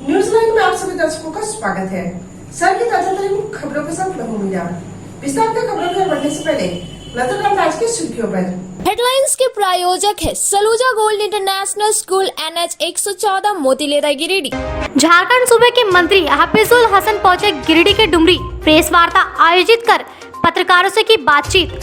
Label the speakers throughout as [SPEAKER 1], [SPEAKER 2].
[SPEAKER 1] News line में आप सभी दर्शकों का स्वागत है। सर की ताजा तरीन खबरों के साथ लहू मीडिया। विस्तार के खबरों में बढ़ने से पहले नजर डालते आज की सुर्खियों पर।
[SPEAKER 2] हेडलाइंस के प्रायोजक है Saluja gold international School NH 114 Motilera Giridih.
[SPEAKER 3] Jharkhand सूबे के मंत्री हफीजुल हसन पहुंचे गिरिडीह के डुमरी। प्रेस वार्ता आयोजित कर पत्रकारों से की बातचीत।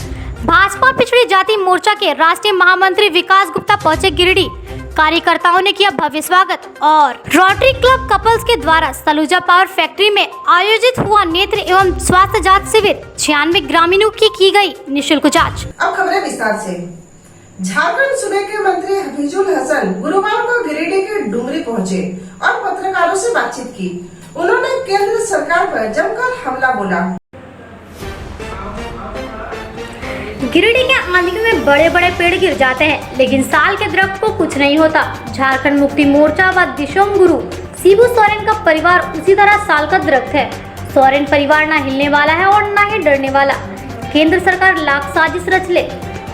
[SPEAKER 3] भाजपा पिछड़ी जाति मोर्चा के राष्ट्रीय महामंत्री विकास गुप्ता पहुंचे गिरिडीह। कार्यकर्ताओं ने किया भव्य स्वागत। और रोटरी क्लब कपल्स के द्वारा सलूजा पावर फैक्ट्री में आयोजित हुआ नेत्र एवं स्वास्थ्य जांच शिविर। 96 ग्रामीणों की गई निःशुल्क जांच।
[SPEAKER 1] अब खबरें विस्तार से। झारखंड सूबे के मंत्री हफीजुल हसन गुरुवार को गिरिडीह के डुमरी पहुंचे और पत्रकारों से बातचीत की। उन्होंने केंद्र सरकार पर जमकर हमला बोला।
[SPEAKER 3] गिरिडीह के आंधी में बड़े बड़े पेड़ गिर जाते हैं, लेकिन साल के दरख्त को कुछ नहीं होता। झारखंड मुक्ति मोर्चा व दिशोम गुरु शिबू सोरेन का परिवार उसी तरह साल का दरख्त है। सोरेन परिवार ना हिलने वाला है और ना ही डरने वाला। केंद्र सरकार लाख साजिश रच ले,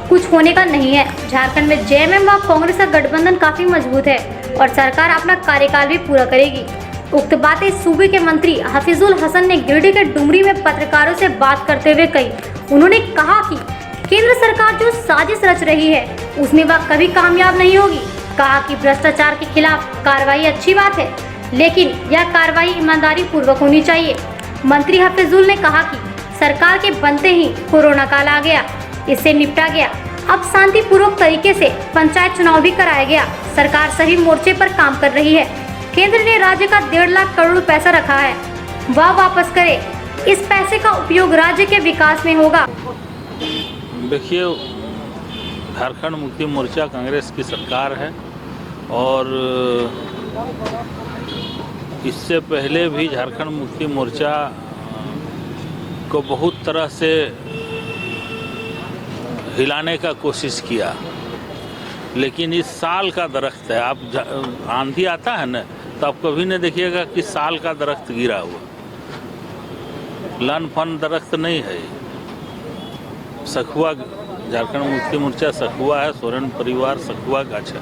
[SPEAKER 3] कुछ होने का नहीं है। झारखंड में JMM व कांग्रेस का गठबंधन काफी मजबूत है और सरकार अपना कार्यकाल भी पूरा करेगी। उक्त बातें सूबे के मंत्री हफीजुल हसन ने गिरिडीह के डुमरी में पत्रकारों से बात करते हुए कही। उन्होंने कहा कि केंद्र सरकार जो साजिश रच रही है उसमें वह कभी कामयाब नहीं होगी। कहा कि भ्रष्टाचार के खिलाफ कार्रवाई अच्छी बात है, लेकिन यह कार्रवाई ईमानदारी पूर्वक होनी चाहिए। मंत्री हफीजुल ने कहा कि सरकार के बनते ही कोरोना काल आ गया, इससे निपटा गया। अब शांतिपूर्वक तरीके से पंचायत चुनाव भी कराया गया। सरकार सही मोर्चे पर काम कर रही है। केंद्र ने राज्य का 1.5 लाख करोड़ पैसा रखा है, वह वापस करे। इस पैसे का उपयोग राज्य के विकास में होगा।
[SPEAKER 4] देखिए, झारखंड मुक्ति मोर्चा कांग्रेस की सरकार है और इससे पहले भी झारखंड मुक्ति मोर्चा को बहुत तरह से हिलाने का कोशिश किया, लेकिन इस साल का दरख्त है। आप आंधी आता है ना, तो आप कभी नहीं देखिएगा कि साल का दरख्त गिरा हुआ। लन फन दरख्त नहीं है। सखुआ, झारखंड मुक्ति मोर्चा सखुआ है। सोरेन परिवार सखुआ गाछ है।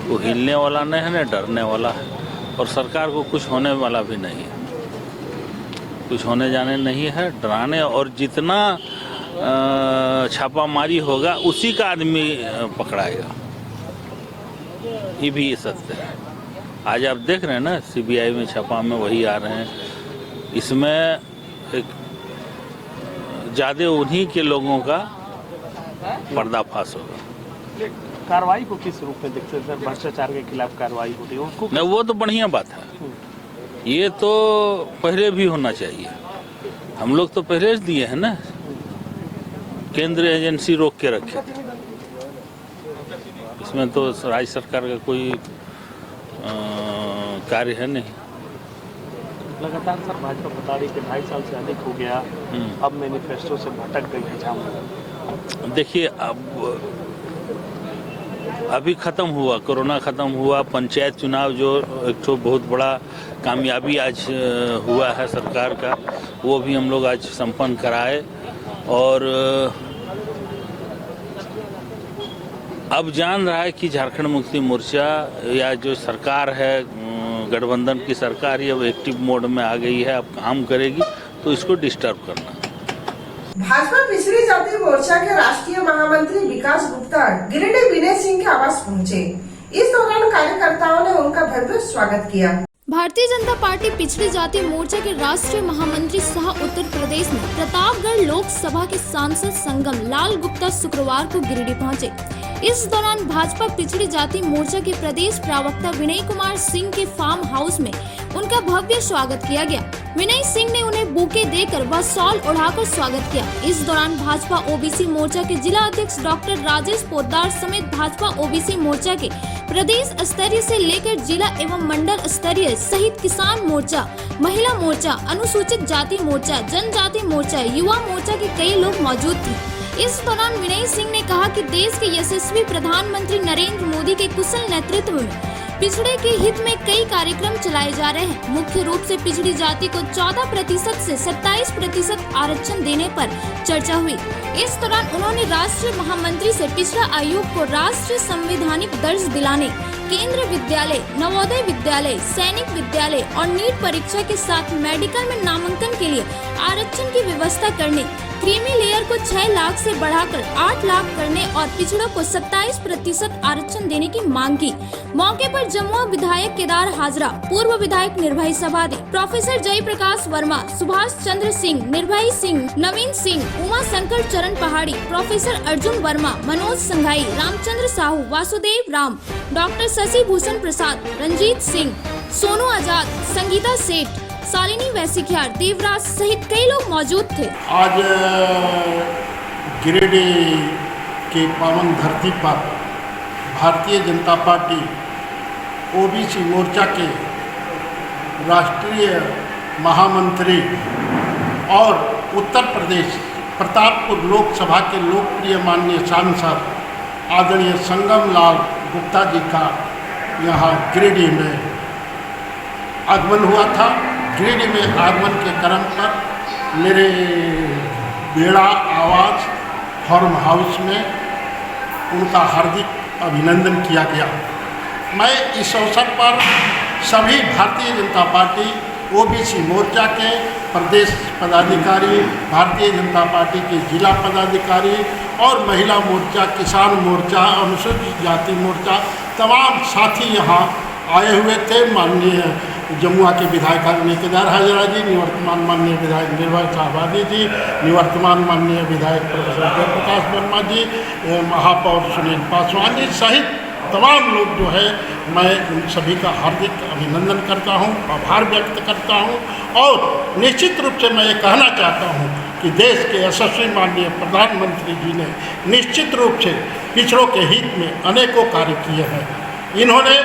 [SPEAKER 4] वो हिलने वाला नहीं है, न डरने वाला है, और सरकार को कुछ होने वाला भी नहीं है। कुछ होने जाने नहीं है, डराने। और जितना छापामारी होगा उसी का आदमी पकड़ाएगा। ये भी सत्य है। आज आप देख रहे हैं ना, CBI में छापा में वही आ रहे हैं। इसमें एक ज़्यादा उन्हीं के लोगों का पर्दाफाश होगा।
[SPEAKER 5] कार्रवाई को किस रूप में देखते हैं? भ्रष्टाचार के खिलाफ कार्रवाई होती है उसको
[SPEAKER 4] नहीं, वो तो बढ़िया बात है। ये तो पहले भी होना चाहिए। हम लोग तो पहले दिए हैं ना, केंद्र एजेंसी रोक के रखे थे। इसमें तो राज्य सरकार का कोई कार्य है नहीं।
[SPEAKER 5] लगातार सर भाजपा बता रही कि 2.5 साल से अधिक हो गया, अब मैनिफेस्टो से भटक गई है। जहाँ
[SPEAKER 4] देखिए, अब अभी ख़त्म हुआ, कोरोना ख़त्म हुआ। पंचायत चुनाव जो एक तो बहुत बड़ा कामयाबी आज हुआ है सरकार का, वो भी हम लोग आज संपन्न कराए। और अब जान रहा है कि झारखंड मुक्ति मोर्चा या जो सरकार है, गठबंधन की सरकार, ये अब एक्टिव मोड में आ गई है। अब काम करेगी तो इसको डिस्टर्ब करना।
[SPEAKER 1] भाजपा पिछड़ी जाति मोर्चा के राष्ट्रीय महामंत्री विकास गुप्ता गिरिडीह विनय सिंह के आवास पहुंचे। इस दौरान कार्यकर्ताओं ने उनका भव्य स्वागत किया।
[SPEAKER 2] भारतीय जनता पार्टी पिछड़ी जाति मोर्चा के राष्ट्रीय महामंत्री सह उत्तर प्रदेश में प्रतापगढ़ लोकसभा के सांसद संगम लाल गुप्ता शुक्रवार को गिरिडीह पहुंचे। इस दौरान भाजपा पिछड़ी जाति मोर्चा के प्रदेश प्रवक्ता विनय कुमार सिंह के फार्म हाउस में उनका भव्य स्वागत किया गया। विनय सिंह ने उन्हें बुके देकर व शॉल ओढ़ाकर स्वागत किया। इस दौरान भाजपा OBC मोर्चा के जिला अध्यक्ष डॉक्टर राजेश पोद्दार समेत भाजपा OBC मोर्चा के प्रदेश स्तरीय से लेकर जिला एवं मंडल स्तरीय सहित किसान मोर्चा, महिला मोर्चा, अनुसूचित जाति मोर्चा, जनजाति मोर्चा, युवा मोर्चा के कई लोग मौजूद थे। इस दौरान विनय सिंह ने कहा कि देश के यशस्वी प्रधानमंत्री नरेंद्र मोदी के कुशल नेतृत्व में पिछड़े के हित में कई कार्यक्रम चलाए जा रहे हैं। मुख्य रूप से पिछड़ी जाति को 14% से 27% आरक्षण देने पर चर्चा हुई। इस दौरान उन्होंने राष्ट्रीय महामंत्री से पिछड़ा आयोग को राष्ट्रीय संवैधानिक दर्जा दिलाने, केंद्र विद्यालय, नवोदय विद्यालय, सैनिक विद्यालय और नीट परीक्षा के साथ मेडिकल में नामांकन के लिए आरक्षण की व्यवस्था करने, क्रीमी लेयर को 6 लाख से बढ़ाकर 8 लाख करने और पिछड़ों को 27% आरक्षण देने की मांग की। मौके पर जमुआ विधायक केदार हाजरा, पूर्व विधायक निर्भय सभादी, प्रोफेसर जयप्रकाश वर्मा, सुभाष चंद्र सिंह, निर्भय सिंह, नवीन सिंह, उमा शंकर चरण पहाड़ी, प्रोफेसर अर्जुन वर्मा, मनोज संघाई, रामचंद्र साहू, वासुदेव राम, डॉक्टर शशि भूषण प्रसाद, रंजीत सिंह, सोनू आजाद, संगीता सेठ, शालिनी वैसिख्यार, देवराज सहित कई लोग मौजूद थे।
[SPEAKER 6] आज गिरिडीह की पावन धरती पर भारतीय जनता पार्टी ओबीसी मोर्चा के राष्ट्रीय महामंत्री और उत्तर प्रदेश प्रतापपुर लोकसभा के लोकप्रिय माननीय सांसद आदरणीय संगम लाल गुप्ता जी का यहाँ गिरिडीह में आगमन हुआ था। गिरिडीह में आगमन के क्रम पर मेरे बेड़ा आवाज़ फार्म हाउस में उनका हार्दिक अभिनंदन किया गया। मैं इस अवसर पर सभी भारतीय जनता पार्टी ओबीसी मोर्चा के प्रदेश पदाधिकारी, भारतीय जनता पार्टी के जिला पदाधिकारी और महिला मोर्चा, किसान मोर्चा, अनुसूचित जाति मोर्चा, तमाम साथी यहाँ आए हुए थे। माननीय जमुआ के विधायक आदरणीय केदार हाजरा जी, निवर्तमान माननीय विधायक निर्भय सभादी जी, निवर्तमान माननीय विधायक प्रोफेसर जयप्रकाश वर्मा जी, महापौर सुनील पासवान जी सहित तमाम लोग जो है, मैं उन सभी का हार्दिक अभिनंदन करता हूं, आभार व्यक्त करता हूं। और निश्चित रूप से मैं ये कहना चाहता हूं कि देश के यशस्वी माननीय प्रधानमंत्री जी ने निश्चित रूप से पिछड़ों के हित में अनेकों कार्य किए हैं। इन्होंने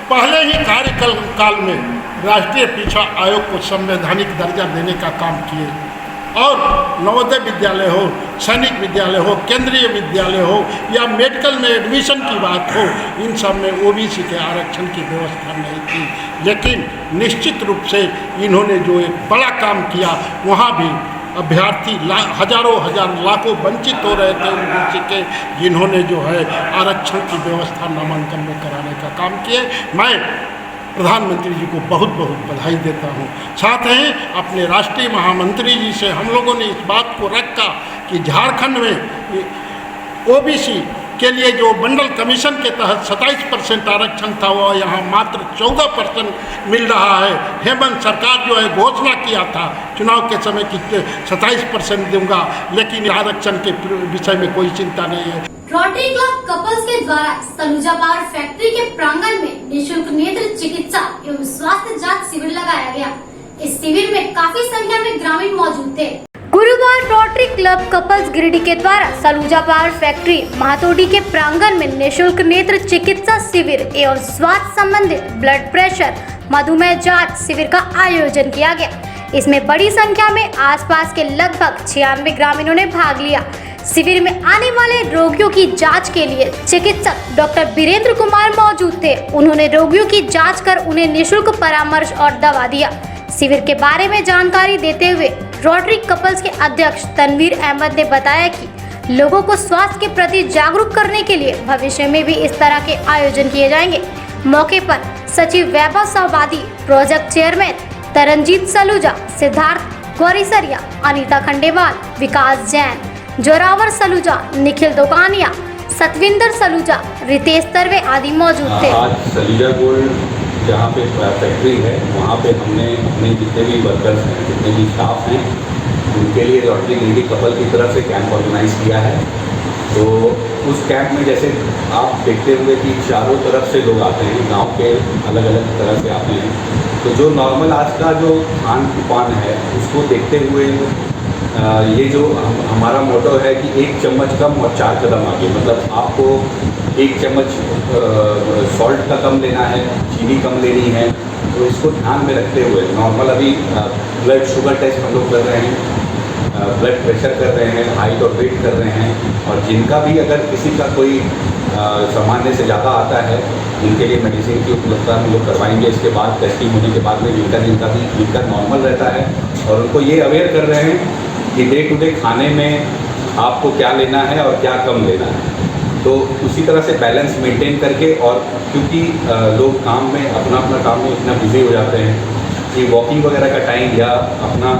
[SPEAKER 6] पहले ही कार्यकाल में राष्ट्रीय पिछड़ा आयोग को संवैधानिक दर्जा देने का काम किए और नवोदय विद्यालय हो, सैनिक विद्यालय हो, केंद्रीय विद्यालय हो या मेडिकल में एडमिशन की बात हो, इन सब में ओबीसी के आरक्षण की व्यवस्था नहीं थी। लेकिन निश्चित रूप से इन्होंने जो एक बड़ा काम किया, वहाँ भी अभ्यर्थी हजारों हजार लाखों वंचित हो रहे थे ओबीसी के, जिन्होंने जो है आरक्षण की व्यवस्था नामांकन में कराने का काम किए। मैं प्रधानमंत्री जी को बहुत बहुत बधाई देता हूँ। साथ ही अपने राष्ट्रीय महामंत्री जी से हम लोगों ने इस बात को रखा कि झारखंड में ओबीसी के लिए जो मंडल कमीशन के तहत 27% आरक्षण था, वो यहाँ मात्र 14% मिल रहा है। हेमंत सरकार जो है घोषणा किया था चुनाव के समय कि 27% दूंगा, लेकिन आरक्षण के विषय में कोई चिंता नहीं है।
[SPEAKER 3] रोटरी क्लब कपल्स के द्वारा सलूजा पावर फैक्ट्री के प्रांगण में निःशुल्क नेत्र चिकित्सा एवं स्वास्थ्य जांच शिविर लगाया गया। इस शिविर में काफी संख्या में ग्रामीण मौजूद थे। गुरुवार रोटरी क्लब कपल्स गिरिडीह के द्वारा सलूजा पावर फैक्ट्री महातोड़ी के प्रांगण में निःशुल्क नेत्र चिकित्सा शिविर एवं स्वास्थ्य संबंधित ब्लड प्रेशर, मधुमेह जांच शिविर का आयोजन किया गया। इसमें बड़ी संख्या में आसपास के लगभग 96 ग्रामीणों ने भाग लिया। शिविर में आने वाले रोगियों की जांच के लिए चिकित्सक डॉक्टर वीरेंद्र कुमार मौजूद थे। उन्होंने रोगियों की जांच कर उन्हें निःशुल्क परामर्श और दवा दिया। शिविर के बारे में जानकारी देते हुए रोटरी कपल्स के अध्यक्ष तनवीर अहमद ने बताया कि लोगों को स्वास्थ्य के प्रति जागरूक करने के लिए भविष्य में भी इस तरह के आयोजन किए जाएंगे। मौके पर सचिव वैभव सहवादी, प्रोजेक्ट चेयरमैन तरनजीत सलूजा, सिद्धार्थ गौरीसरिया, अनीता खंडेवाल, विकास जैन, जोरावर सलूजा, निखिल दोकानिया, सतविंदर सलूजा, रितेश तरवे आदि मौजूद थे।
[SPEAKER 7] आज सलूजा गोल्ड जहाँ पे फैक्ट्री है, वहाँ पे हमने अपने जितने भी वर्कर्स हैं, जितने भी स्टाफ हैं, उनके लिए रोटरी गिरिडीह कपल की तरफ से कैंप ऑर्गेनाइज किया है। तो उस कैंप में जैसे आप देखते हुए कि चारों तरफ से लोग आते हैं, गांव के अलग अलग तरह से आते हैं। तो जो नॉर्मल आज का जो खान पान है, उसको देखते हुए ये जो हमारा मोटो है कि 1 चम्मच कम और 4 कदम आगे, मतलब आपको 1 चम्मच सॉल्ट का कम लेना है, चीनी कम लेनी है। तो इसको ध्यान में रखते हुए नॉर्मल अभी ब्लड शुगर टेस्ट हम लोग कर रहे हैं, ब्लड प्रेशर कर रहे हैं, हाइट और वेट कर रहे हैं। और जिनका भी अगर किसी का कोई सामान्य से ज़्यादा आता है, उनके लिए मेडिसिन की उपलब्धता हम लोग करवाएंगे। इसके बाद टेस्टिंग होने के बाद में जिनका नॉर्मल रहता है, और उनको ये अवेयर कर रहे हैं कि डे टू डे खाने में आपको क्या लेना है और क्या कम लेना है। तो उसी तरह से बैलेंस मेंटेन करके, और क्योंकि लोग काम में अपना काम में इतना बिजी हो जाते हैं कि वॉकिंग वगैरह का टाइम या अपना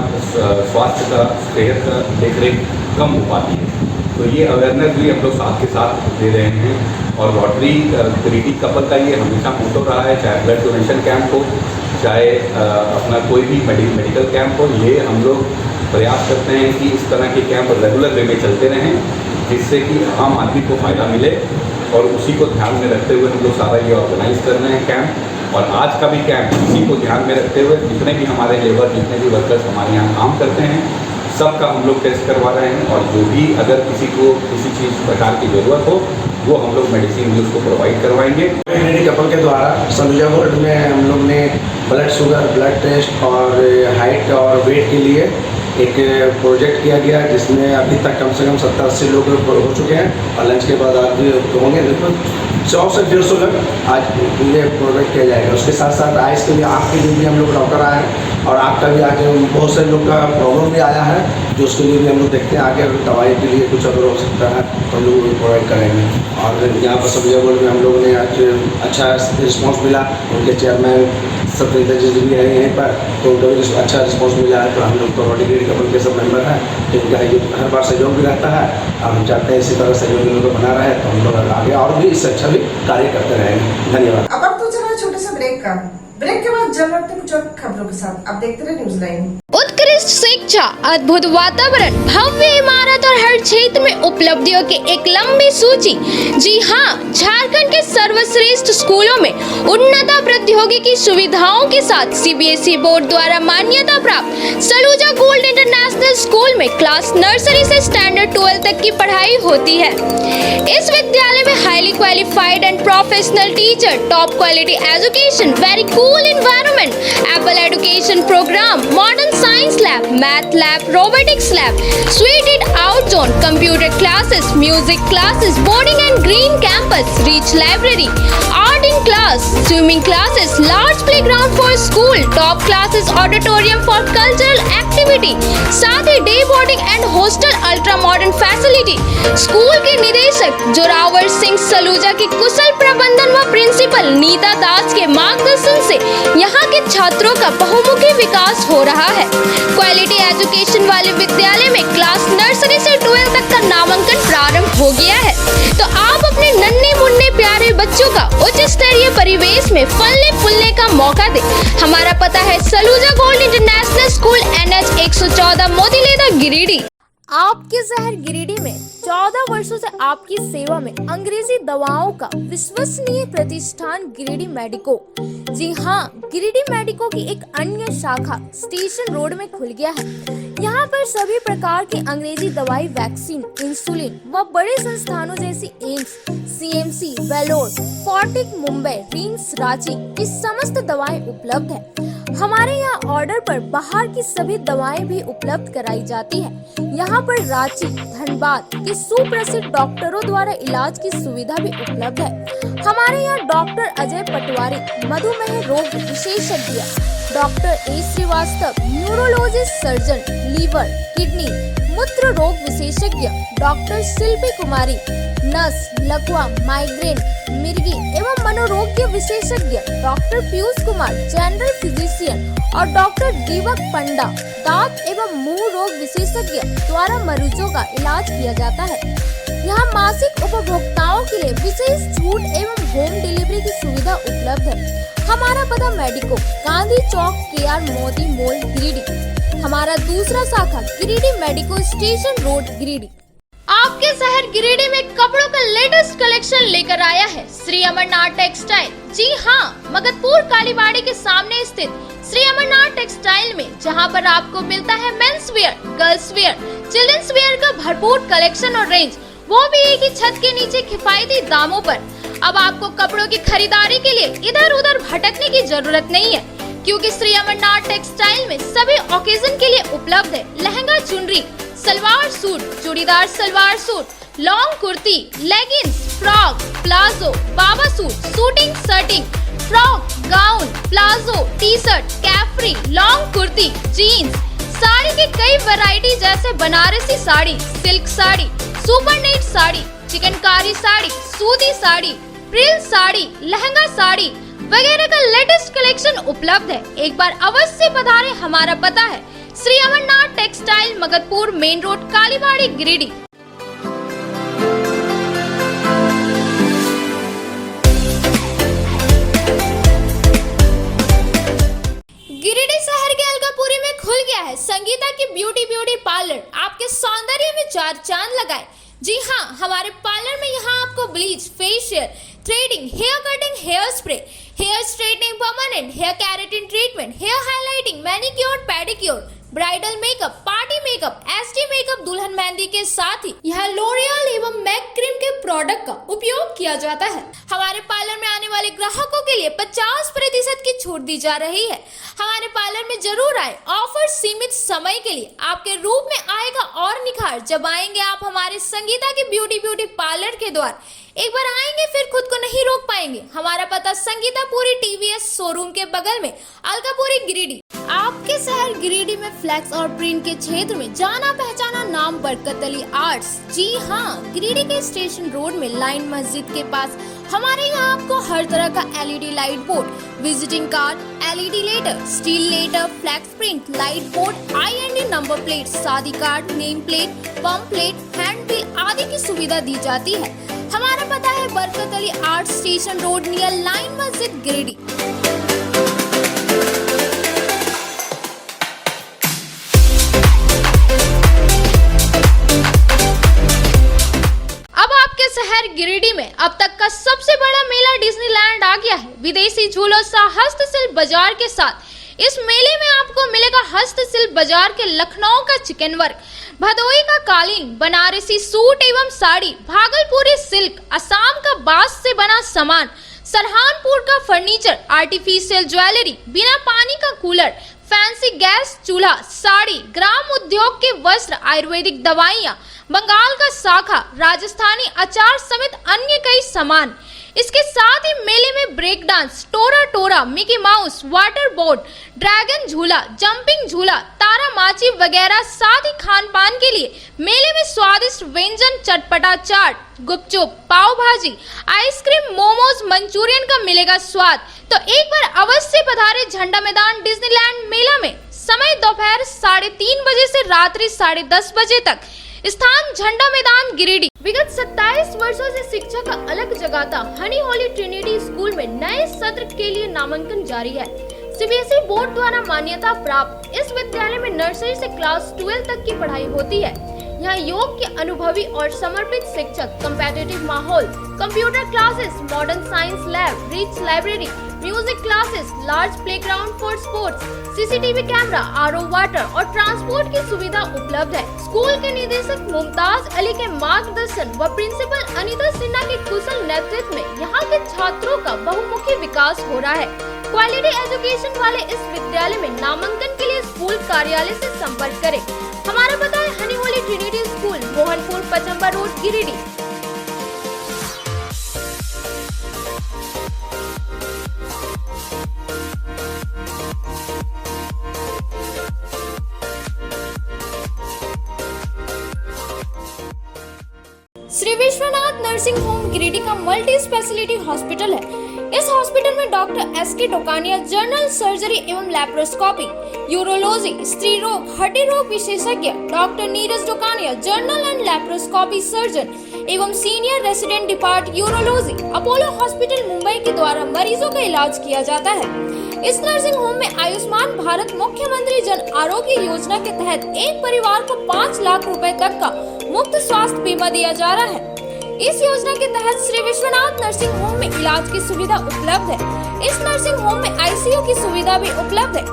[SPEAKER 7] स्वास्थ्य का, सेहत का देख रेख कम हो पाती है। तो ये अवेयरनेस भी हम लोग साथ के साथ दे रहे हैं। और रोटरी ग्रीडी कपल का ये हमेशा मोटो रहा है, चाहे ब्लड डोनेशन कैंप हो, चाहे अपना कोई भी मेडिकल कैंप हो, ये हम लोग प्रयास करते हैं कि इस तरह के कैंप रेगुलर वे में चलते रहें, जिससे कि आम आदमी को फ़ायदा मिले। और उसी को ध्यान में रखते हुए हम लोग सारा ये ऑर्गेनाइज कर रहे हैं कैंप। और आज का भी कैंप इसी को ध्यान में रखते हुए जितने भी हमारे लेबर, जितने भी वर्कर्स हमारे यहाँ काम करते हैं, सबका हम लोग टेस्ट करवा रहे हैं। और जो भी अगर किसी को किसी चीज़ प्रकार की ज़रूरत हो, वो हम लोग मेडिसिन भी उसको प्रोवाइड करवाएंगे।
[SPEAKER 8] ग्रीडी कपल के द्वारा सलूजा गोल्ड में हम लोग ने ब्लड शुगर, ब्लड टेस्ट और हाइट और वेट के लिए एक प्रोजेक्ट किया गया, जिसमें अभी तक कम से कम 70-80 लोग हो चुके हैं और लंच के बाद आज भी होंगे। लगभग 100 से 150 लोग आज ये प्रोजेक्ट किया जाएगा। उसके साथ साथ आइस के लिए, आँख के लिए भी हम लोग डॉक्टर आए हैं और आँख का भी आज बहुत से लोग का प्रॉब्लम भी आया है, जो उसके लिए भी हम लोग देखते हैं आगे दवाई के लिए कुछ अगर हो सकता है तो हम लोग प्रोवाइड करेंगे। और यहाँ पर सलूजा गोल्ड में हम लोगों ने आज अच्छा रिस्पॉन्स मिला। उनके चेयरमैन सत्येंद्र जी भी है यहीं पर, तो उनका भी अच्छा रिस्पॉन्स मिला है। तो हम लोग तो रोटरी ग्रीडी कपल के सब मेंबर हैं, तो इनका हर बार सहयोग भी रहता है और हम चाहते हैं इसी तरह सहयोग इन लोगों को बना रहे, तो हम लोग आगे और भी इससे अच्छा भी कार्य करते रहेंगे। धन्यवाद।
[SPEAKER 1] अब तो चला छोटे से ब्रेक के बाद जब लौटते कुछ और खबरों के साथ आप देखते रहे न्यूज़ लाइन।
[SPEAKER 2] उत्कृष्ट शिक्षा, अद्भुत वातावरण, भव्य इमारत और हर क्षेत्र में उपलब्धियों की एक लंबी सूची। जी हाँ, झारखंड के सर्वश्रेष्ठ स्कूलों में उन्नत प्रौद्योगिकी सुविधाओं के साथ सीबीएसई बोर्ड द्वारा मान्यता प्राप्त सलूजा गोल्ड इंटरनेशनल स्कूल में क्लास नर्सरी से स्टैंडर्ड 12 तक की पढ़ाई होती है। इस विद्यालय में highly qualified and professional teacher, top quality education, very cool environment, apple education programme, modern science lab, math lab, robotics lab, seated out zone, computer classes, music classes, boarding and green campus, rich library, art in class, swimming classes, large playground for school, top classes, auditorium for cultural activity, साथ ही day boarding and hostel, ultra modern facility. School के निदेशक जोरावर सिंह सलूजा की कुशल प्रबंधन व principal Nita दास के मार्गदर्शन से यहाँ के छात्रों का बहुमुखी विकास हो रहा है। क्वालिटी एजुकेशन वाले विद्यालय में क्लास नर्सरी से 12 तक का नामांकन प्रारंभ हो गया है, तो आप अपने नन्हे मुन्ने प्यारे बच्चों का उच्च स्तरीय परिवेश में फलने फूलने का मौका दें। हमारा पता है Saluja gold international School, NH 114, Motileda, Giridih. आपके शहर गिरिडीह में 14 वर्षों से आपकी सेवा में अंग्रेजी दवाओं का विश्वसनीय प्रतिष्ठान गिरिडीह मेडिको। जी हाँ, गिरिडीह मेडिको की एक अन्य शाखा स्टेशन रोड में खुल गया है। यहाँ पर सभी प्रकार की अंग्रेजी दवाई, वैक्सीन, इंसुलिन व बड़े संस्थानों जैसी एम्स, CMC, वेलोर, फोर्टिक मुंबई, रिम्स रांची की समस्त दवाएं उपलब्ध है। हमारे यहाँ ऑर्डर पर बाहर की सभी दवाएं भी उपलब्ध कराई जाती है। यहाँ पर रांची, धनबाद के सुप्रसिद्ध डॉक्टरों द्वारा इलाज की सुविधा भी उपलब्ध है। हमारे यहाँ डॉक्टर अजय पटवारी, मधुमेह रोग विशेषज्ञ, doctor A Shrivastava, neurologist surgeon, liver, kidney, मूत्र रोग विशेषज्ञ, डॉक्टर शिल्पी कुमारी, नस, लकवा, माइग्रेन, मिर्गी एवं मनोरोग्य विशेषज्ञ, doctor Piyush Kumar, general physician और डॉक्टर दीपक पंडा, दांत एवं मुंह रोग विशेषज्ञ द्वारा मरीजों का इलाज किया जाता है। यहाँ मासिक उपभोक्ताओं के लिए विशेष छूट एवं होम डिलीवरी की सुविधा उपलब्ध है। हमारा पता मेडिको, गांधी चौक, KR मोदी मॉल, गिरिडीह। हमारा दूसरा शाखा Giridih medico, station road, Giridih. आपके शहर गिरिडीह में कपड़ों का लेटेस्ट कलेक्शन लेकर आया है श्री अमरनाथ टेक्सटाइल। जी हाँ, मगधपुर कालीबाड़ी के सामने स्थित श्री अमरनाथ टेक्सटाइल में, जहां पर आपको मिलता है men's wear, girls wear, children's wear का भरपूर कलेक्शन और रेंज, वो भी एक ही छत के नीचे किफायती दामों पर। अब आपको कपड़ों की खरीदारी के लिए इधर उधर भटकने की जरूरत नहीं है, क्योंकि श्री अमरनाथ टेक्सटाइल में सभी ओकेजन के लिए उपलब्ध है lehenga, chunri, salwar suit, churidar salwar suit, long kurti, leggings, frock, palazzo, बाबा suit, suiting, shirting, frock, gown, palazzo, T shirt, capri, long kurti, jeans, sari की कई वैरायटी जैसे Banarasi sari, silk sari, super net sari, chikankari sari, सूती साड़ी, प्रिल साड़ी, लहंगा साड़ी वगैरह का लेटेस्ट कलेक्शन उपलब्ध है। एक बार अवश्य पधारें। हमारा पता है Shri Amarnath textile, Magadhpur main road, Kalibari, Giridih. Giridih शहर के अलकापुरी में खुल गया है संगीता की ब्यूटी पार्लर। आपके सौंदर्य में चार चांद लगाए। जी हाँ, हमारे पार्लर में यहाँ आपको bleach, facial, threading, hair cutting, hair spray, hair straightening, permanent hair keratin treatment, hair highlighting, manicure, pedicure, bridal makeup, party makeup, SD makeup, दुल्हन मेहंदी के साथ ही यहाँ लोरियल एवं मैक क्रीम के प्रोडक्ट का उपयोग किया जाता है। हमारे पार्लर में आने वाले ग्राहकों के लिए 50% की छूट दी जा रही है। हमारे पार्लर में जरूर आए। ऑफर सीमित समय के लिए। आपके रूप में आएगा और निखार जब आएंगे आप हमारे संगीता के ब्यूटी पार्लर के द्वार। एक बार आएंगे फिर खुद को नहीं रोक पाएंगे। हमारा पता संगीतापुरी टीवीएस शोरूम के बगल में, अलकापुरी, गिरिडीह। आपके शहर गिरिडीह में फ्लैक्स और प्रिंट के क्षेत्र में जाना पहचाना नाम बरकत अली आर्ट्स। जी हाँ, गिरिडीह के स्टेशन रोड में लाइन मस्जिद के पास हमारे यहाँ आपको हर तरह का LED light board, visiting card, LED letter, steel letter, flex print, light board, IND number plate, शादी card, name plate, pump plate, hand bill आदि की सुविधा दी जाती है। हमारा पता है Barkat Ali art, station road, near line मस्जिद, गिरिडीह। अब आपके शहर गिरिडीह में अब तक का सबसे बड़ा मेला डिज्नीलैंड आ गया है। विदेशी झूलों सह हस्तशिल्प बाजार के साथ इस मेले में आपको मिलेगा हस्तशिल्प बाजार के लखनऊ का चिकन वर्क, भदोई का कालीन, बनारसी सूट एवं साड़ी, भागलपुरी सिल्क, असम का बांस से बना सामान, सरहानपुर का फर्नीचर, आर्टिफिशियल ज्वेलरी, बिना पानी का कूलर, फैंसी गैस चूल्हा, साड़ी, ग्राम उद्योग के वस्त्र, आयुर्वेदिक दवाइयाँ, बंगाल का शाखा, राजस्थानी अचार समेत अन्य कई सामान। इसके साथ ही मेले में break dance, Tora Tora, Mickey Mouse, water board, dragon झूला, जंपिंग झूला, तारा माची वगैरह। साथ ही खान पान के लिए मेले में स्वादिष्ट व्यंजन, चटपटा चाट, गुपचुप, पाव भाजी, आइसक्रीम, मोमोज, मंचूरियन का मिलेगा स्वाद। तो एक बार अवश्य पधारे झंडा मैदान डिज्नीलैंड मेला में। समय दोपहर 3:30 बजे से रात्रि 10:30 बजे तक। स्थान झंडा मैदान, गिरिडीह। विगत 27 वर्षों से शिक्षा का अलग जगाता हनी होली ट्रिनिटी स्कूल में नए सत्र के लिए नामांकन जारी है। सीबीएसई बोर्ड द्वारा मान्यता प्राप्त इस विद्यालय में नर्सरी से क्लास 12 तक की पढ़ाई होती है। यहाँ योग के अनुभवी और समर्पित शिक्षक, कम्पेटिटिव माहौल, computer classes, modern science lab, rich library, music classes, large playground for sports, CCTV camera, RO water और ट्रांसपोर्ट की सुविधा उपलब्ध है। स्कूल के निदेशक मुमताज अली के मार्गदर्शन व प्रिंसिपल अनीता सिन्हा के कुशल नेतृत्व में यहाँ के छात्रों का बहुमुखी विकास हो रहा है। क्वालिटी एजुकेशन वाले इस विद्यालय में नामांकन के लिए स्कूल कार्यालय से संपर्क करें। हमारा पता है Honey Holy Trinity School, Mohanpur, Pachamba road, Giridih. Shri Vishwanath nursing home Giridih का मल्टी स्पेशलिटी हॉस्पिटल है। इस हॉस्पिटल में doctor S K Dokania general surgery एवं लैप्रोस्कोपी, यूरोलॉजी, स्त्री रोग, हड्डी रोग विशेषज्ञ, doctor Neeraj Dokania general and laparoscopy surgeon एवं senior resident depart urology, Apollo hospital Mumbai के द्वारा मरीजों का इलाज किया जाता है। इस नर्सिंग होम में आयुष्मान भारत मुख्यमंत्री जन आरोग्य योजना के तहत एक परिवार को 5 लाख रुपए तक का मुफ्त स्वास्थ्य बीमा दिया जा रहा है। इस योजना के तहत श्री विश्वनाथ नर्सिंग होम में इलाज की सुविधा उपलब्ध है। इस नर्सिंग होम में आईसीयू की सुविधा भी उपलब्ध है।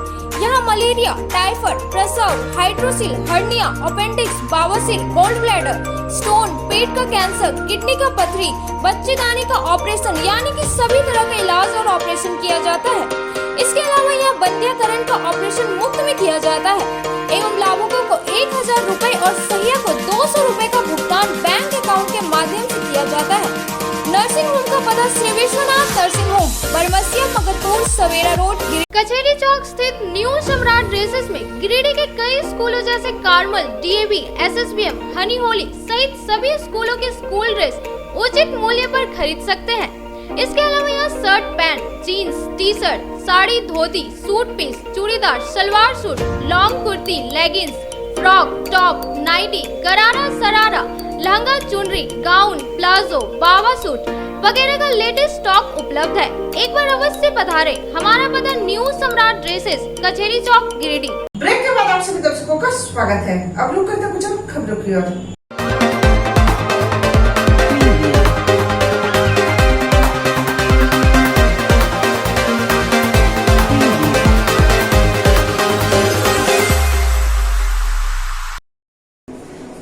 [SPEAKER 2] यहाँ मलेरिया, टाइफाइड, प्रसव, हाइड्रोसिल, हर्निया, अपेंडिक्स, बावसीर, गोल्ड ब्लैडर, स्टोन, पेट का कैंसर, किडनी का पथरी, बच्चेदानी का ऑपरेशन यानी कि सभी तरह का इलाज और ऑपरेशन किया जाता है। इसके अलावा यहाँ बंध्याकरण का ऑपरेशन मुफ्त में किया जाता है एवं लाभुकों को 1000 रुपए और सहिया को 200 रुपए का भुगतान बैंक अकाउंट के माध्यम से किया जाता है। नर्सिंग होम का पता श्री विश्वनाथ नर्सिंग होम, बरमसिया, मगधपुर, सवेरा रोड, कचहरी चौक स्थित न्यू सम्राट ड्रेसेस में गिरिडीह के कई स्कूलों जैसे कार्मल, डीएवी, एसएसबीएम, हनी होली सहित सभी स्कूलों के स्कूल ड्रेस उचित मूल्य पर खरीद सकते हैं। इसके अलावा यहाँ shirt, pant, jeans, T shirt, sari, dhoti, suit piece, churidar, salwar suit, long kurti, leggings, frock, top, nightie, gharara, sharara, lehenga, चुनरी, गाउन, प्लाजो, बाबा सूट वगैरह का लेटेस्ट स्टॉक उपलब्ध है। एक बार अवश्य पधारे। हमारा पता न्यू सम्राट ड्रेसेस, कचहरी चौक, गिरिडीह।
[SPEAKER 1] ब्रेक के बाद आप सभी दर्शकों का स्वागत है। अब रुक करते कुछ खबरों की ओर।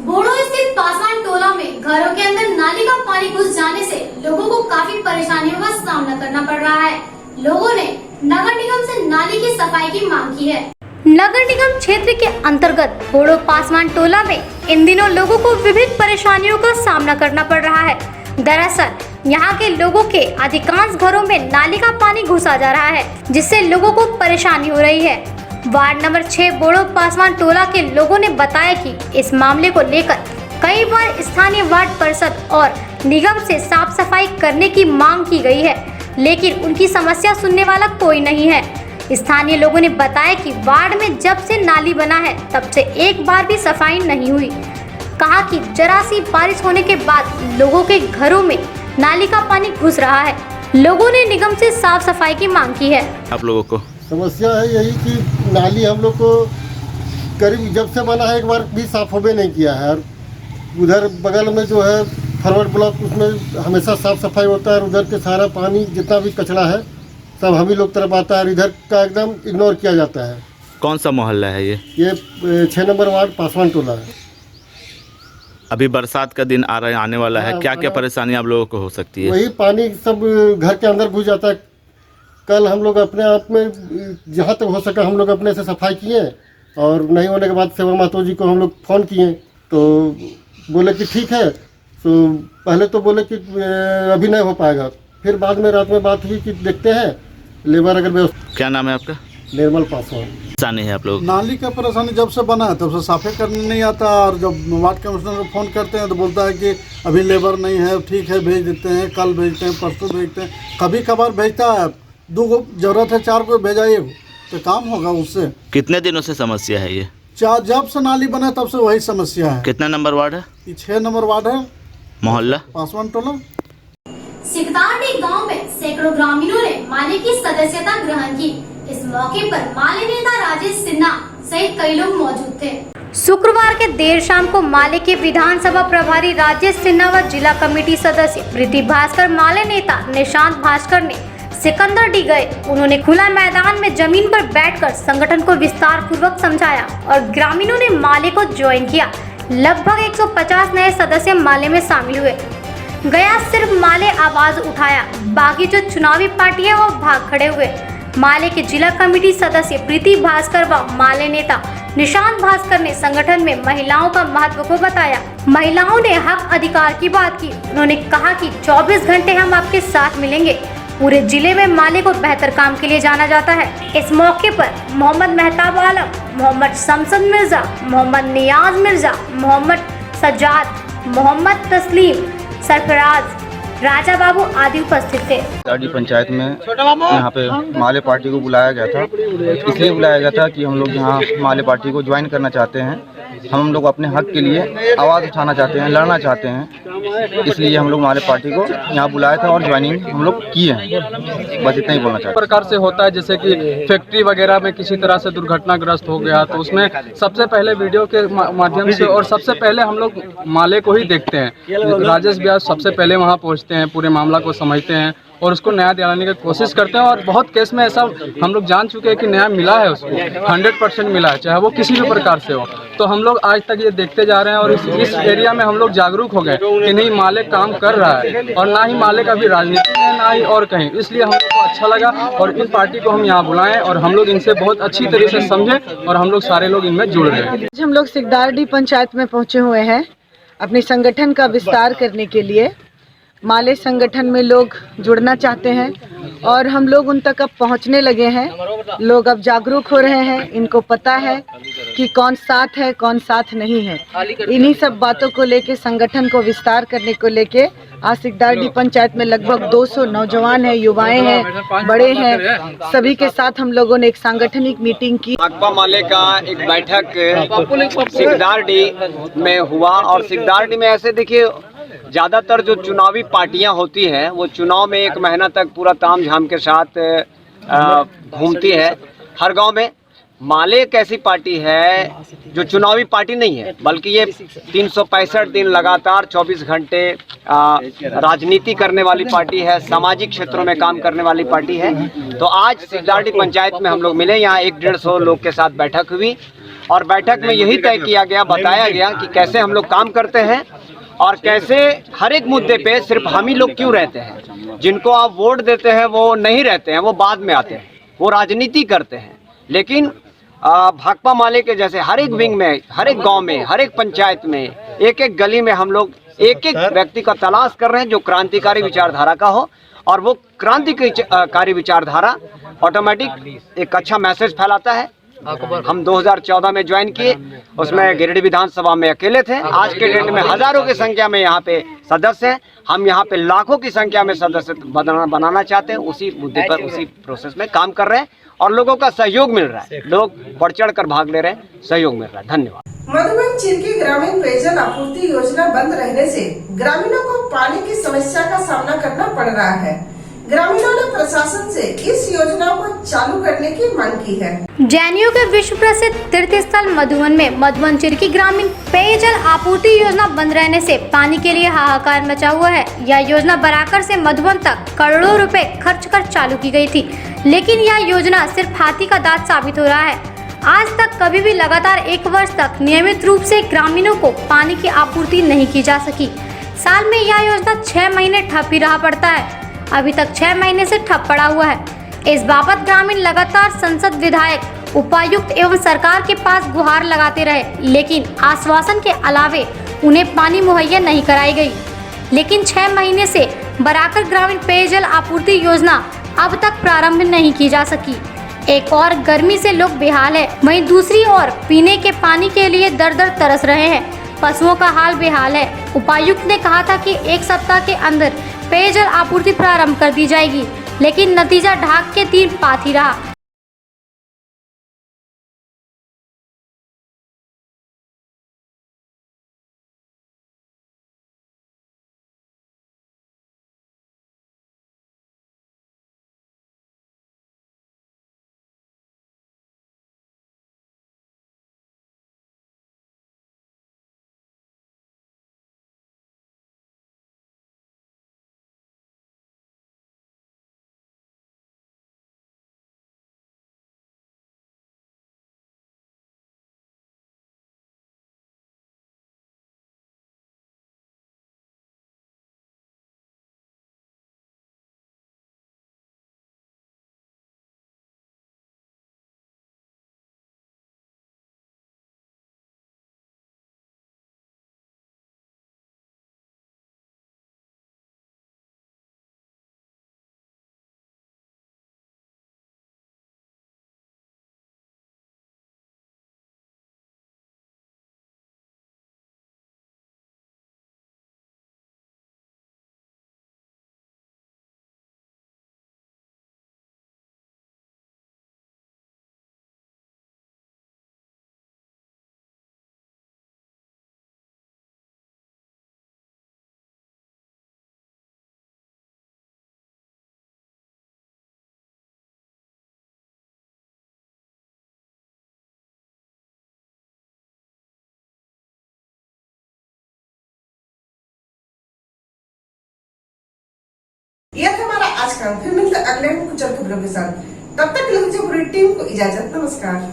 [SPEAKER 3] बोड़ो स्थित पासवान टोला में घरों के अंदर नाली का पानी घुस जाने से लोगों को काफी परेशानियों का सामना करना पड़ रहा है। लोगों ने नगर निगम से नाली की सफाई की मांग की है। नगर निगम क्षेत्र के अंतर्गत बोड़ो पासवान टोला में इन दिनों लोगों को विभिन्न परेशानियों का सामना करना पड़ रहा है। दरअसल यहाँ के लोगों के अधिकांश घरों में नाली का पानी घुसा जा रहा है, जिससे लोगों को परेशानी हो रही है। वार्ड नंबर 6 बोड़ो पासवान टोला के लोगों ने बताया कि इस मामले को लेकर कई बार स्थानीय वार्ड परिषद और निगम से साफ सफाई करने की मांग की गई है, लेकिन उनकी समस्या सुनने वाला कोई नहीं है। स्थानीय लोगों ने बताया कि वार्ड में जब से नाली बना है तब से एक बार भी सफाई नहीं हुई। कहा कि जरा सी बारिश होने के बाद लोगों के घरों में नाली का पानी घुस रहा है। लोगों ने निगम से साफ सफाई की मांग की है।
[SPEAKER 9] आप लोगों को
[SPEAKER 6] समस्या है यही कि नाली हम लोग को करीब जब से बना है एक बार भी साफ होबे नहीं किया है। और उधर बगल में जो है फॉरवर्ड ब्लॉक, उसमें हमेशा साफ सफाई होता है। उधर के सारा पानी जितना भी कचरा है सब हम ही लोग तरफ आता है। इधर का एकदम इग्नोर किया जाता है।
[SPEAKER 9] कौन सा मोहल्ला है ये?
[SPEAKER 6] 6 नंबर वार्ड पासवान टोला है।
[SPEAKER 9] अभी बरसात का दिन आने वाला है, क्या क्या परेशानी आप लोगों को हो सकती है?
[SPEAKER 6] वही पानी सब घर के अंदर घुस जाता है। कल हम लोग अपने आप में जहाँ तक हो सका हम लोग अपने से सफाई किए, और नहीं होने के बाद सेवा महतो जी को हम लोग फ़ोन किए तो बोले कि ठीक है। तो पहले तो बोले कि अभी नहीं हो पाएगा, फिर बाद में रात में बात हुई कि देखते हैं लेबर अगर व्यवस्था।
[SPEAKER 9] क्या नाम है आपका?
[SPEAKER 6] निर्मल पासवान।
[SPEAKER 9] परेशानी है आप लोग?
[SPEAKER 10] नाली का परेशानी जब से बना है तब से साफे करने नहीं आता, और जब वार्ड कमिश्नर को फ़ोन करते हैं तो बोलता है कि अभी लेबर नहीं है, ठीक है भेज देते हैं, कल भेजते हैं, परसों भेजते हैं। कभी कभार भेजता है, 2 को जरूरत है, 4 को भेजाइए तो काम होगा उससे।
[SPEAKER 9] कितने दिनों से समस्या है ये?
[SPEAKER 10] जब से नाली बना तब से वही समस्या है।
[SPEAKER 9] कितना नंबर वार्ड है?
[SPEAKER 10] 6 नंबर वार्ड है,
[SPEAKER 9] मोहल्ला
[SPEAKER 10] पासवान टोला।
[SPEAKER 3] सिकतारडी गांव में सैकड़ों ग्रामीणों ने माले की सदस्यता ग्रहण की। इस मौके पर माले नेता राजेश सिन्हा सहित कई लोग मौजूद थे। शुक्रवार के देर शाम को माले के विधानसभा प्रभारी राजेश सिन्हा व जिला कमेटी सदस्य प्रीति भास्कर, माले नेता निशांत भास्कर ने सिकंदरडी गए। उन्होंने खुला मैदान में जमीन पर बैठकर संगठन को विस्तार पूर्वक समझाया और ग्रामीणों ने माले को ज्वाइन किया। लगभग 150 नए सदस्य माले में शामिल हुए। गया सिर्फ माले आवाज उठाया, बाकी जो चुनावी पार्टी है वो भाग खड़े हुए। माले के जिला कमेटी सदस्य प्रीति भास्कर व माले नेता निशांत भास्कर ने संगठन में महिलाओं का महत्व को बताया। महिलाओं ने हक अधिकार की बात की। उन्होंने कहा कि 24 घंटे हम आपके साथ मिलेंगे। पूरे जिले में माले को बेहतर काम के लिए जाना जाता है। इस मौके पर मोहम्मद मेहताब आलम, मोहम्मद शमसद मिर्जा, मोहम्मद नियाज मिर्जा, मोहम्मद सज्जाद, मोहम्मद तस्लीम, सरफराज, राजा बाबू आदि उपस्थित थे।
[SPEAKER 11] सिकतारडी पंचायत में यहाँ पे माले पार्टी को बुलाया गया था। इसलिए बुलाया गया था कि हम लोग यहाँ माले पार्टी को ज्वाइन करना चाहते हैं। हम लोग अपने हक के लिए आवाज़ उठाना चाहते हैं, लड़ना चाहते हैं। इसलिए हम लोग माले पार्टी को यहाँ बुलाया था और ज्वाइनिंग हम लोग किए हैं। बस इतना ही बोलना चाहते हैं।
[SPEAKER 5] प्रकार से होता है, जैसे कि फैक्ट्री वगैरह में किसी तरह से दुर्घटनाग्रस्त हो गया तो उसमें सबसे पहले वीडियो के माध्यम से और सबसे पहले हम लोग माले को ही देखते हैं। राजेश व्यास सबसे पहले वहाँ पहुँचते हैं, पूरे मामला को समझते हैं और उसको न्याय दिलाने की कोशिश करते हैं। और बहुत केस में ऐसा हम लोग जान चुके हैं कि न्याय मिला है, उसको 100% मिला है, चाहे वो किसी भी प्रकार से हो। तो हम लोग आज तक ये देखते जा रहे हैं और इस एरिया में हम लोग जागरूक हो गए कि नहीं, माले काम कर रहा है और ना ही माले का भी राजनीति है, ना ही और कहीं। इसलिए हम लोग को अच्छा लगा और इन पार्टी को हम यहाँ बुलाएं और हम लोग इनसे बहुत अच्छी तरीके से समझें और हम लोग सारे लोग इनमें जुड़ रहे हैं।
[SPEAKER 12] हम लोग सिकतारडी पंचायत में पहुँचे हुए हैं अपने संगठन का विस्तार करने के लिए। माले संगठन में लोग जुड़ना चाहते हैं और हम लोग उन तक अब पहुंचने लगे हैं। लोग अब जागरूक हो रहे हैं, इनको पता है कि कौन साथ है कौन साथ नहीं है। इन्हीं सब बातों को लेके संगठन को विस्तार करने को लेके आज सिकदारडी पंचायत में लगभग 200 नौजवान हैं, युवाएं हैं, बड़े हैं, सभी के साथ हम लोगों ने एक सांगठनिक मीटिंग की।
[SPEAKER 13] भाकपा माले का एक बैठक सिकदारडी में हुआ और सिकदारडी में ऐसे देखिए ज़्यादातर जो चुनावी पार्टियां होती हैं वो चुनाव में एक महीना तक पूरा ताम झाम के साथ घूमती है हर गांव में। माले एक ऐसी पार्टी है जो चुनावी पार्टी नहीं है, बल्कि ये 365 दिन लगातार 24 घंटे राजनीति करने वाली पार्टी है, सामाजिक क्षेत्रों में काम करने वाली पार्टी है। तो आज सिकदारडी पंचायत में हम लोग मिले, यहाँ 100-150 लोग के साथ बैठक हुई और बैठक में यही तय किया गया, बताया गया कि कैसे हम लोग काम करते हैं और कैसे हर एक मुद्दे पे सिर्फ हम ही लोग क्यों रहते हैं। जिनको आप वोट देते हैं वो नहीं रहते हैं, वो बाद में आते हैं, वो राजनीति करते हैं। लेकिन भाकपा माले के जैसे हर एक विंग में, हर एक गांव में, हर एक पंचायत में, एक एक गली में हम लोग एक एक व्यक्ति का तलाश कर रहे हैं जो क्रांतिकारी विचारधारा का हो और वो क्रांतिकारी विचारधारा ऑटोमेटिक एक अच्छा मैसेज फैलाता है। हम 2014 में ज्वाइन किए, उसमें गिरिडीह विधानसभा में अकेले थे। आज के डेट में हजारों की संख्या में यहाँ पे सदस्य हैं। हम यहाँ पे लाखों की संख्या में सदस्य बनाना चाहते हैं। उसी मुद्दे पर, उसी प्रोसेस में काम कर रहे हैं और लोगों का सहयोग मिल रहा है। लोग बढ़ चढ़ कर भाग ले रहे हैं, सहयोग मिल रहा है। धन्यवाद।
[SPEAKER 1] मधुबन चिरकी ग्रामीण पेयजल आपूर्ति योजना बंद रहने से ग्रामीणों को पानी की समस्या का सामना करना पड़ रहा है। ग्रामीणों ने प्रशासन से इस योजना को चालू करने की मांग की है।
[SPEAKER 3] जैनियों के विश्व प्रसिद्ध तीर्थ स्थल मधुबन में मधुबन चिरकी ग्रामीण पेयजल आपूर्ति योजना बंद रहने से पानी के लिए हाहाकार मचा हुआ है। यह योजना बराकर से मधुबन तक करोड़ों रुपए खर्च कर चालू की गई थी, लेकिन यह योजना सिर्फ हाथी का दांत साबित हो रहा है। आज तक कभी भी लगातार 1 वर्ष तक नियमित रूप से ग्रामीणों को पानी की आपूर्ति नहीं की जा सकी। साल में यह योजना 6 महीने ठप ही रहा पड़ता है। अभी तक 6 महीने से ठप पड़ा हुआ है। इस बाबत ग्रामीण लगातार संसद, विधायक, उपायुक्त एवं सरकार के पास गुहार लगाते रहे, लेकिन आश्वासन के अलावे उन्हें पानी मुहैया नहीं कराई गई। लेकिन 6 महीने से बराकर ग्रामीण पेयजल आपूर्ति योजना अब तक प्रारंभ नहीं की जा सकी। एक और गर्मी से लोग बेहाल है, वहीं दूसरी ओर पीने के पानी के लिए दर दर तरस रहे हैं। पशुओं का हाल बेहाल है। उपायुक्त ने कहा था कि 1 सप्ताह के अंदर पेयजल आपूर्ति प्रारंभ कर दी जाएगी, लेकिन नतीजा ढाक के 3 पात ही रहा।
[SPEAKER 1] यह था हमारा आज का। फिर मिलते अगले कुछ खबरों के साथ। तब तक पूरी टीम को इजाजत। नमस्कार।